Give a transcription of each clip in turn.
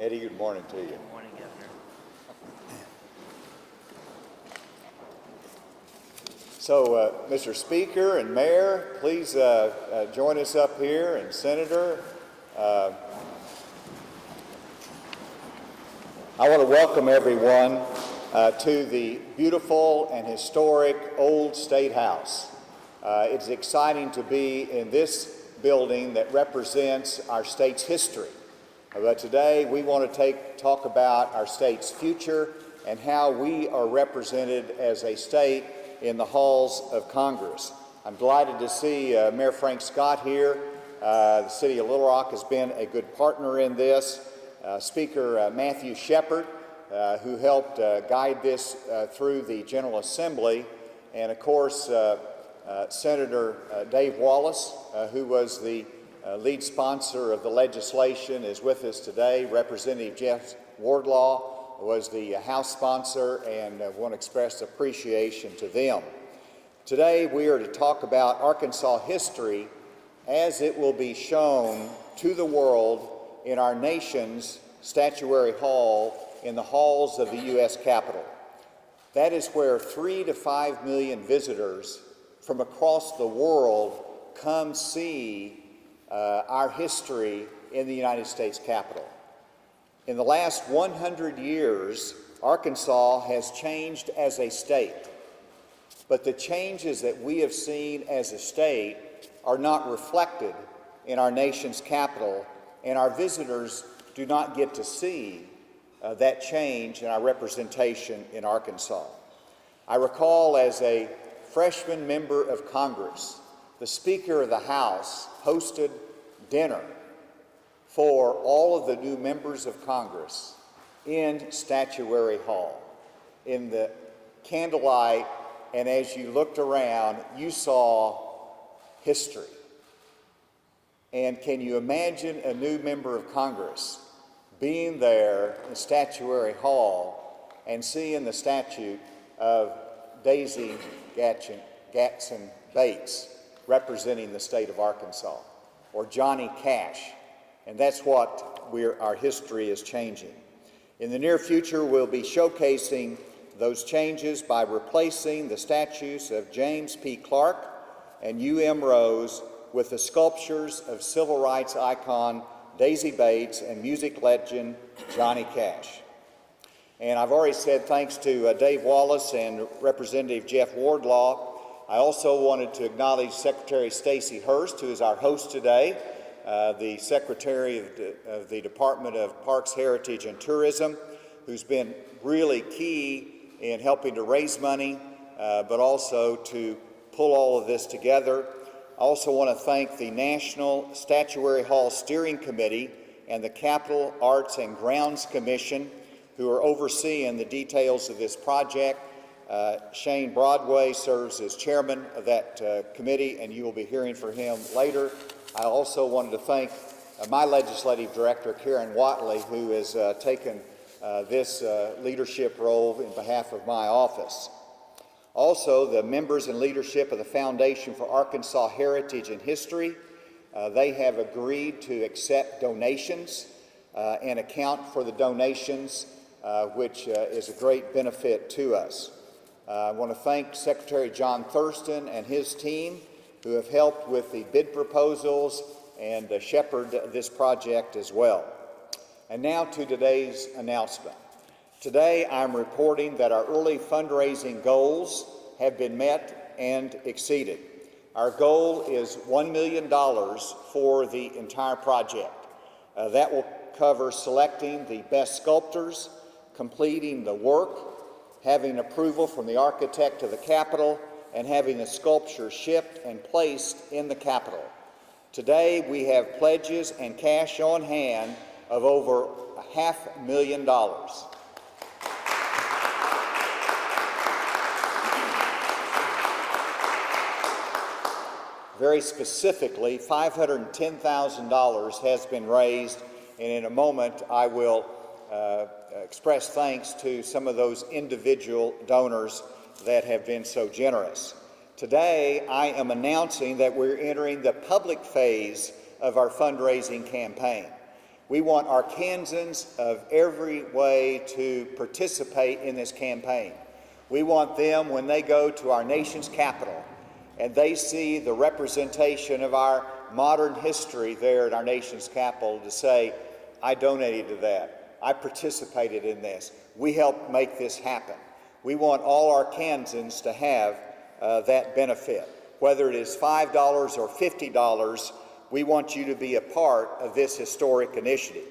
Eddie, good morning to you. Good morning, Governor. So, Mr. Speaker and Mayor, please join us up here, and Senator. I want to welcome everyone to the beautiful and historic old State House. It's exciting to be in this building that represents our state's history. But today we want to talk about our state's future and how we are represented as a state in the halls of Congress. I'm delighted to see Mayor Frank Scott here. The City of Little Rock has been a good partner in this. Speaker Matthew Shepard, who helped guide this through the General Assembly, and of course Senator Dave Wallace, who was the lead sponsor of the legislation, is with us today. Representative Jeff Wardlaw was the House sponsor, and I want to express appreciation to them. Today we are to talk about Arkansas history as it will be shown to the world in our nation's Statuary Hall in the halls of the U.S. Capitol. That is where 3 to 5 million visitors from across the world come see our history in the United States Capitol. In the last 100 years, Arkansas has changed as a state, but the changes that we have seen as a state are not reflected in our nation's capital, and our visitors do not get to see that change in our representation in Arkansas. I recall as a freshman member of Congress, the Speaker of the House hosted dinner for all of the new members of Congress in Statuary Hall in the candlelight, and as you looked around, you saw history. And can you imagine a new member of Congress being there in Statuary Hall and seeing the statue of Daisy Gatson Bates representing the state of Arkansas, or Johnny Cash? And that's what our history is changing. In the near future, we'll be showcasing those changes by replacing the statues of James P. Clark and U.M. Rose with the sculptures of civil rights icon Daisy Bates and music legend Johnny Cash. And I've already said thanks to Dave Wallace and Representative Jeff Wardlaw. I also wanted to acknowledge Secretary Stacey Hurst, who is our host today, the Secretary of the Department of Parks, Heritage, and Tourism, who's been really key in helping to raise money, but also to pull all of this together. I also want to thank the National Statuary Hall Steering Committee and the Capitol Arts and Grounds Commission, who are overseeing the details of this project. Shane Broadway serves as chairman of that committee, and you will be hearing from him later. I also wanted to thank my legislative director, Karen Watley, who has taken this leadership role in behalf of my office. Also, the members and leadership of the Foundation for Arkansas Heritage and History, they have agreed to accept donations and account for the donations, which is a great benefit to us. I want to thank Secretary John Thurston and his team, who have helped with the bid proposals and shepherd this project as well. And now to today's announcement. Today I'm reporting that our early fundraising goals have been met and exceeded. Our goal is $1 million for the entire project. That will cover selecting the best sculptors, completing the work, having approval from the architect of the Capitol, and having the sculpture shipped and placed in the Capitol. Today we have pledges and cash on hand of over $500,000. Very specifically, $510,000 has been raised, and in a moment I will express thanks to some of those individual donors that have been so generous. Today, I am announcing that we're entering the public phase of our fundraising campaign. We want Arkansans of every way to participate in this campaign. We want them, when they go to our nation's capital and they see the representation of our modern history there at our nation's capital, to say, I donated to that. I participated in this. We helped make this happen. We want all Arkansans to have that benefit. Whether it is $5 or $50, we want you to be a part of this historic initiative.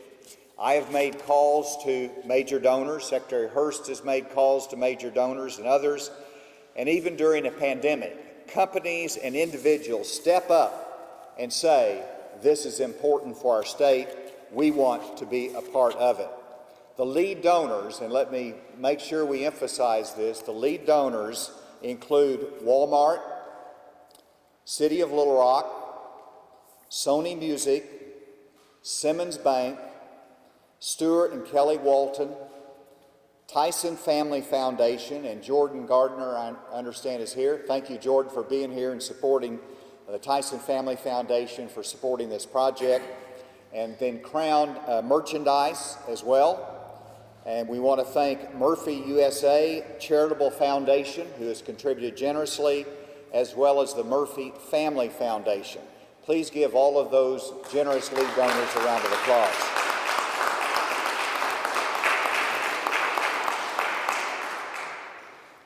I have made calls to major donors. Secretary Hurst has made calls to major donors and others. And even during a pandemic, companies and individuals step up and say, this is important for our state. We want to be a part of it. The lead donors, and let me make sure we emphasize this, the lead donors include Walmart, City of Little Rock, Sony Music, Simmons Bank, Stuart and Kelly Walton, Tyson Family Foundation, and Jordan Gardner, I understand, is here. Thank you, Jordan, for being here and supporting the Tyson Family Foundation, for supporting this project. And then Crown Merchandise as well. And we want to thank Murphy USA Charitable Foundation, who has contributed generously, as well as the Murphy Family Foundation. Please give all of those generous lead donors a round of applause.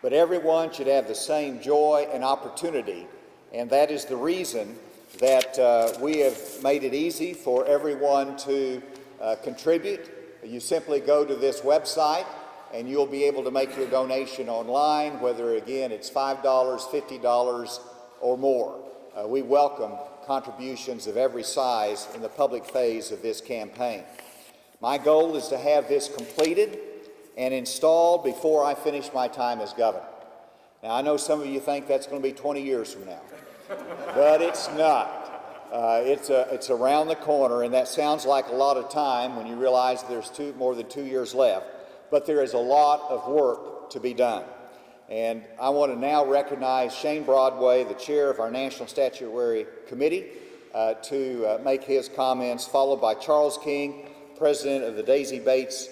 But everyone should have the same joy and opportunity, and that is the reason that we have made it easy for everyone to contribute. You simply go to this website and you'll be able to make your donation online, whether, again, it's $5, $50, or more. We welcome contributions of every size in the public phase of this campaign. My goal is to have this completed and installed before I finish my time as governor. Now, I know some of you think that's going to be 20 years from now, but it's not. It's around the corner, and that sounds like a lot of time when you realize there's more than 2 years left, but there is a lot of work to be done. And I want to now recognize Shane Broadway, the chair of our National Statuary Committee, to make his comments, followed by Charles King, president of the Daisy Bates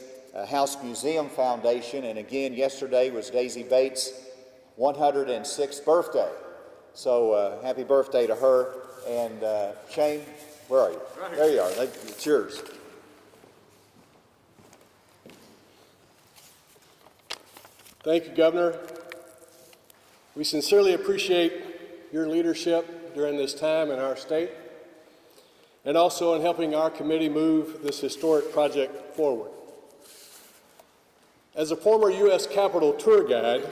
House Museum Foundation. And again, yesterday was Daisy Bates' 106th birthday. So happy birthday to her. And Shane, where are you? Right. There you are. It's yours. Thank you, Governor. We sincerely appreciate your leadership during this time in our state, and also in helping our committee move this historic project forward. As a former U.S. Capitol tour guide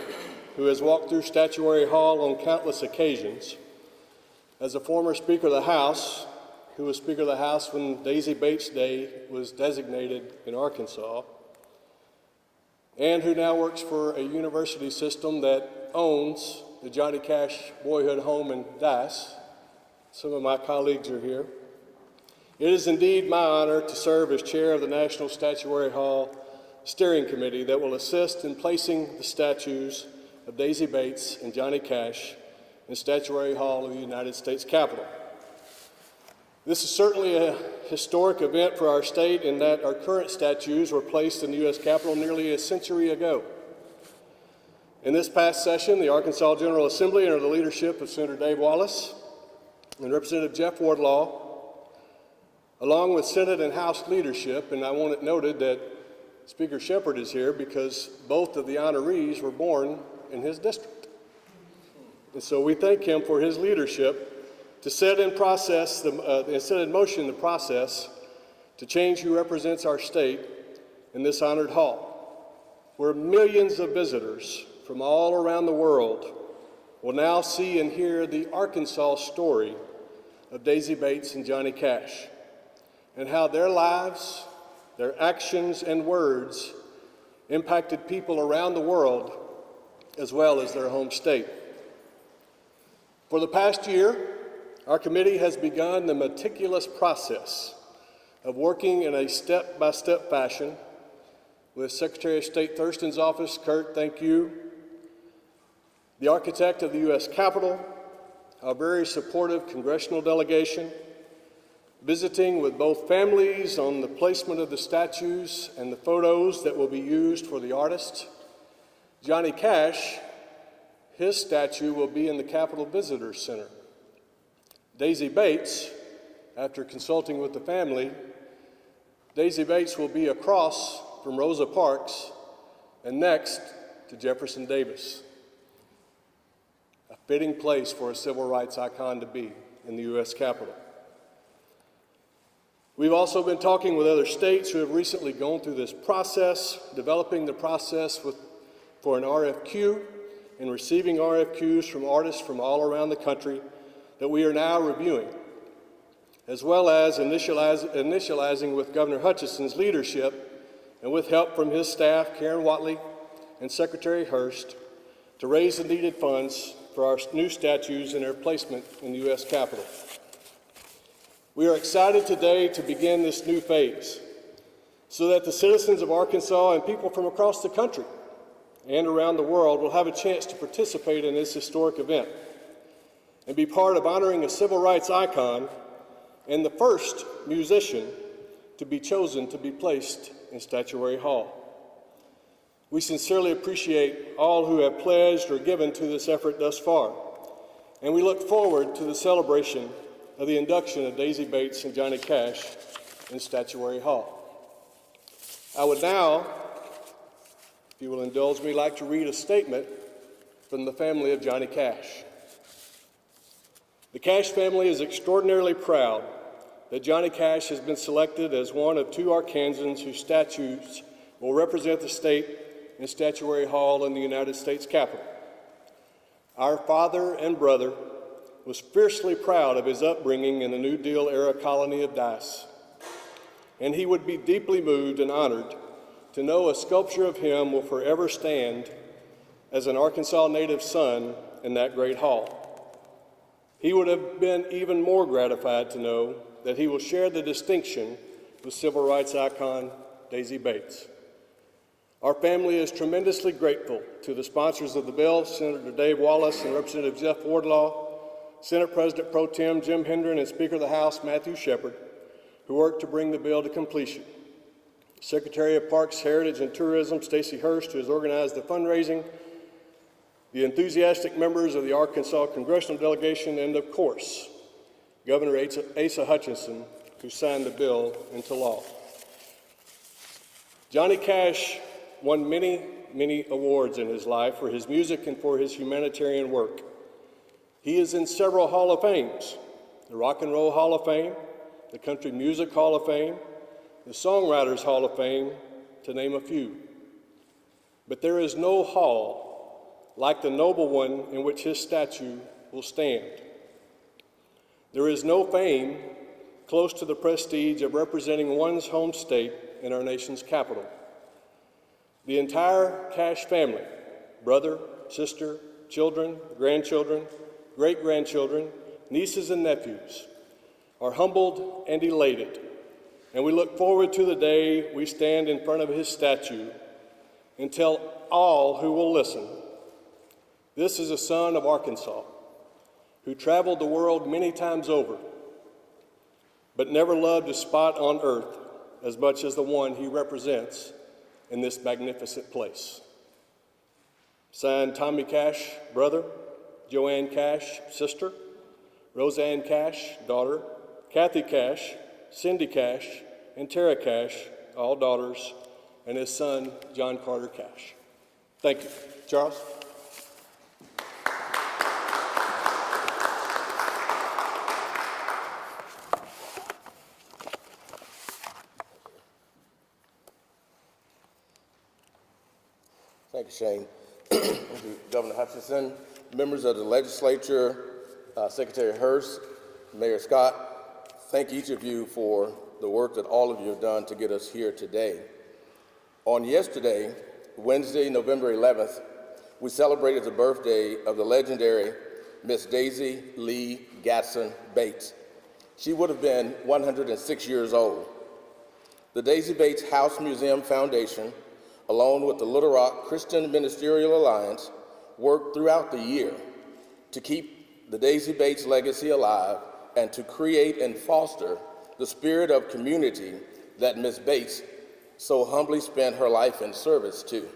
who has walked through Statuary Hall on countless occasions, as a former Speaker of the House, who was Speaker of the House when Daisy Bates Day was designated in Arkansas, and who now works for a university system that owns the Johnny Cash Boyhood Home in Dice. Some of my colleagues are here. It is indeed my honor to serve as chair of the National Statuary Hall Steering Committee that will assist in placing the statues of Daisy Bates and Johnny Cash in Statuary Hall of the United States Capitol. This is certainly a historic event for our state in that our current statues were placed in the U.S. Capitol nearly a century ago. In this past session, the Arkansas General Assembly, under the leadership of Senator Dave Wallace and Representative Jeff Wardlaw, along with Senate and House leadership, and I want it noted that Speaker Shepherd is here because both of the honorees were born in his district. And so we thank him for his leadership to set in motion the process to change who represents our state in this honored hall, where millions of visitors from all around the world will now see and hear the Arkansas story of Daisy Bates and Johnny Cash, and how their lives, their actions and words impacted people around the world as well as their home state. For the past year, our committee has begun the meticulous process of working in a step-by-step fashion with Secretary of State Thurston's office, Kurt, thank you, the architect of the U.S. Capitol, our very supportive congressional delegation, visiting with both families on the placement of the statues and the photos that will be used for the artist. Johnny Cash, his statue will be in the Capitol Visitor Center. Daisy Bates, after consulting with the family, Daisy Bates will be across from Rosa Parks and next to Jefferson Davis. A fitting place for a civil rights icon to be in the U.S. Capitol. We've also been talking with other states who have recently gone through this process, developing the process for an RFQ and receiving RFQs from artists from all around the country that we are now reviewing, as well as initializing with Governor Hutchinson's leadership and with help from his staff, Karen Watley and Secretary Hurst, to raise the needed funds for our new statues and their placement in the U.S. Capitol. We are excited today to begin this new phase so that the citizens of Arkansas and people from across the country and around the world will have a chance to participate in this historic event and be part of honoring a civil rights icon and the first musician to be chosen to be placed in Statuary Hall. We sincerely appreciate all who have pledged or given to this effort thus far, and we look forward to the celebration of the induction of Daisy Bates and Johnny Cash in Statuary Hall. I would now, if you will indulge me, like to read a statement from the family of Johnny Cash. The Cash family is extraordinarily proud that Johnny Cash has been selected as one of 2 Arkansans whose statues will represent the state in Statuary Hall in the United States Capitol. Our father and brother was fiercely proud of his upbringing in the New Deal era colony of Dice, and he would be deeply moved and honored to know a sculpture of him will forever stand as an Arkansas native son in that great hall. He would have been even more gratified to know that he will share the distinction with civil rights icon Daisy Bates. Our family is tremendously grateful to the sponsors of the bill, Senator Dave Wallace and Representative Jeff Wardlaw, Senate President Pro Tem Jim Hendren, and Speaker of the House Matthew Shepard, who worked to bring the bill to completion. Secretary of Parks, Heritage, and Tourism Stacey Hurst, who has organized the fundraising, the enthusiastic members of the Arkansas Congressional Delegation, and of course, Governor Asa Hutchinson, who signed the bill into law. Johnny Cash won many, many awards in his life for his music and for his humanitarian work. He is in several Hall of Fames, the Rock and Roll Hall of Fame, the Country Music Hall of Fame, the Songwriters Hall of Fame, to name a few. But there is no hall like the noble one in which his statue will stand. There is no fame close to the prestige of representing one's home state in our nation's capital. The entire Cash family, brother, sister, children, grandchildren, great-grandchildren, nieces and nephews, are humbled and elated, and we look forward to the day we stand in front of his statue and tell all who will listen, this is a son of Arkansas who traveled the world many times over, but never loved a spot on earth as much as the one he represents in this magnificent place. Signed, Tommy Cash, brother, Joanne Cash, sister, Roseanne Cash, daughter, Kathy Cash, Cindy Cash, and Tara Cash, all daughters, and his son, John Carter Cash. Thank you. Charles? Thank you, Shane. Thank you, Governor Hutchinson, members of the legislature, Secretary Hurst, Mayor Scott. Thank each of you for the work that all of you have done to get us here today. On yesterday, Wednesday, November 11th, we celebrated the birthday of the legendary Miss Daisy Lee Gatson Bates. She would have been 106 years old. The Daisy Bates House Museum Foundation, along with the Little Rock Christian Ministerial Alliance, worked throughout the year to keep the Daisy Bates legacy alive and to create and foster the spirit of community that Ms. Bates so humbly spent her life in service to.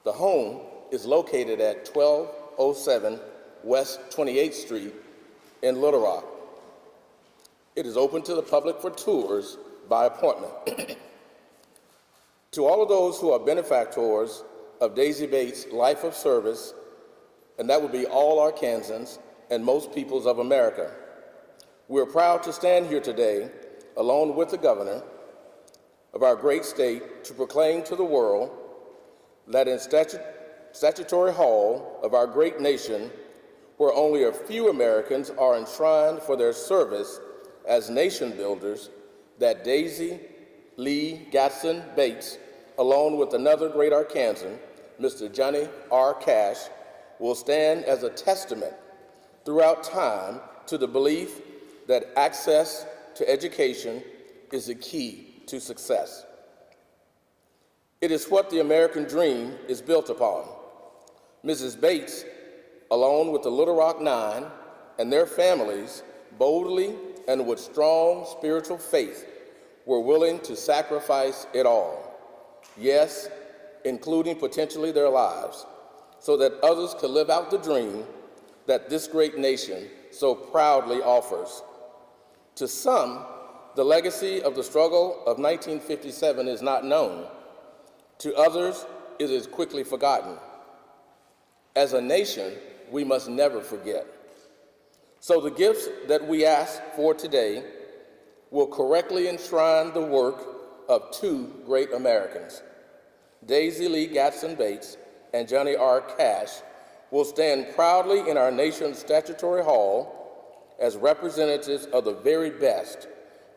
The home is located at 1207 West 28th Street in Little Rock. It is open to the public for tours by appointment. To all of those who are benefactors of Daisy Bates' life of service, and that would be all Arkansans and most peoples of America, we're proud to stand here today, along with the governor of our great state, to proclaim to the world that in Statuary Hall of our great nation, where only a few Americans are enshrined for their service as nation builders, that Daisy Lee Gatson Bates, along with another great Arkansan, Mr. Johnny R. Cash, will stand as a testament throughout time to the belief that access to education is the key to success. It is what the American dream is built upon. Mrs. Bates, along with the Little Rock Nine and their families, boldly and with strong spiritual faith, were willing to sacrifice it all. Yes, including potentially their lives, so that others could live out the dream that this great nation so proudly offers. To some, the legacy of the struggle of 1957 is not known. To others, it is quickly forgotten. As a nation, we must never forget. So the gifts that we ask for today will correctly enshrine the work of two great Americans. Daisy Lee Gatson Bates and Johnny R. Cash will stand proudly in our nation's statutory hall as representatives of the very best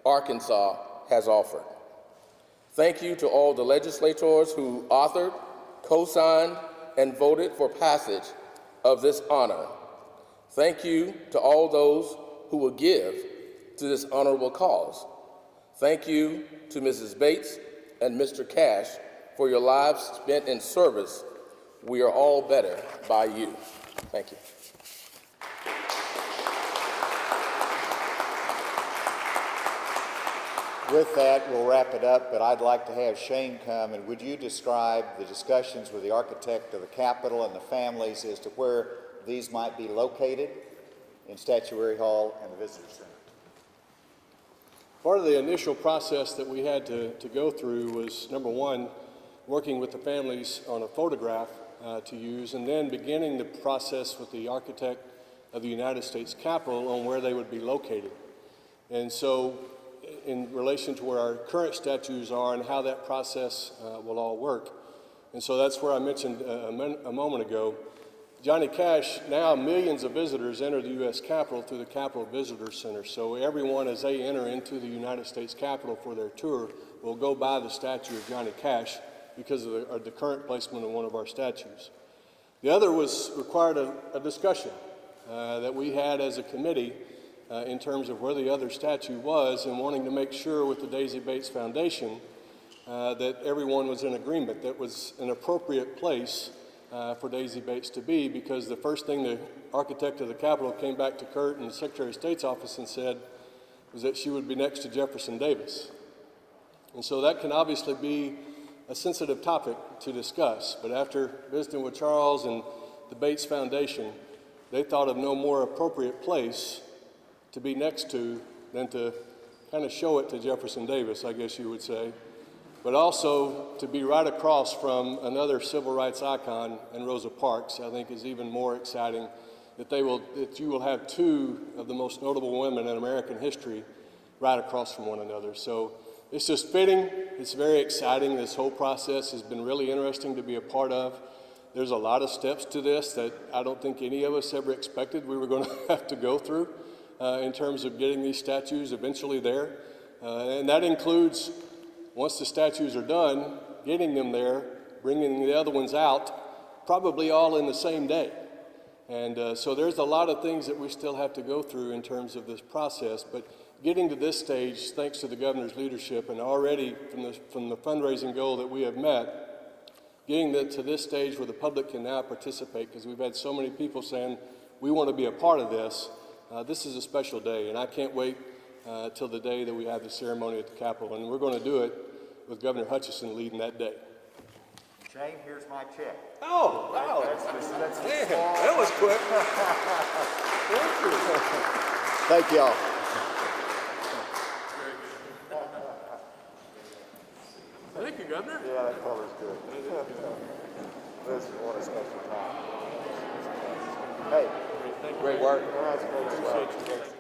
Arkansas has offered. Thank you to all the legislators who authored, co-signed, and voted for passage of this honor. Thank you to all those who will give to this honorable cause. Thank you to Mrs. Bates and Mr. Cash for your lives spent in service. We are all better by you. Thank you. With that, we'll wrap it up, but I'd like to have Shane come, and would you describe the discussions with the architect of the Capitol and the families as to where these might be located in Statuary Hall and the Visitor Center? Part of the initial process that we had to go through was, number one, working with the families on a photograph to use, and then beginning the process with the architect of the United States Capitol on where they would be located. And so, in relation to where our current statues are and how that process will all work. And so that's where I mentioned a moment ago, Johnny Cash, now millions of visitors enter the U.S. Capitol through the Capitol Visitor Center. So everyone, as they enter into the United States Capitol for their tour, will go by the statue of Johnny Cash because of the current placement of one of our statues. The other required a discussion that we had as a committee in terms of where the other statue was, and wanting to make sure with the Daisy Bates Foundation that everyone was in agreement that was an appropriate place for Daisy Bates to be, because the first thing the architect of the Capitol came back to Kurt and the Secretary of State's office and said was that she would be next to Jefferson Davis. And so that can obviously be a sensitive topic to discuss, but after visiting with Charles and the Bates Foundation, they thought of no more appropriate place to be next to than to kind of show it to Jefferson Davis, I guess you would say, but also to be right across from another civil rights icon and Rosa Parks. I think is even more exciting that you will have two of the most notable women in American history right across from one another. So it's just fitting. It's very exciting. This whole process has been really interesting to be a part of. There's a lot of steps to this that I don't think any of us ever expected we were going to have to go through in terms of getting these statues eventually there. And that includes, once the statues are done, getting them there, bringing the other ones out, probably all in the same day. And so there's a lot of things that we still have to go through in terms of this process, but getting to this stage, thanks to the governor's leadership, and already from the fundraising goal that we have met, getting to this stage where the public can now participate, because we've had so many people saying, we want to be a part of this. This is a special day, and I can't wait till the day that we have the ceremony at the Capitol. And we're going to do it with Governor Hutchinson leading that day. Shane, here's my check. Oh, wow. That's Man, that was quick. Thank y'all. Thank you, Governor. Yeah, that color's good. This is what a special time. Hey, Thank you. great work. Appreciate you.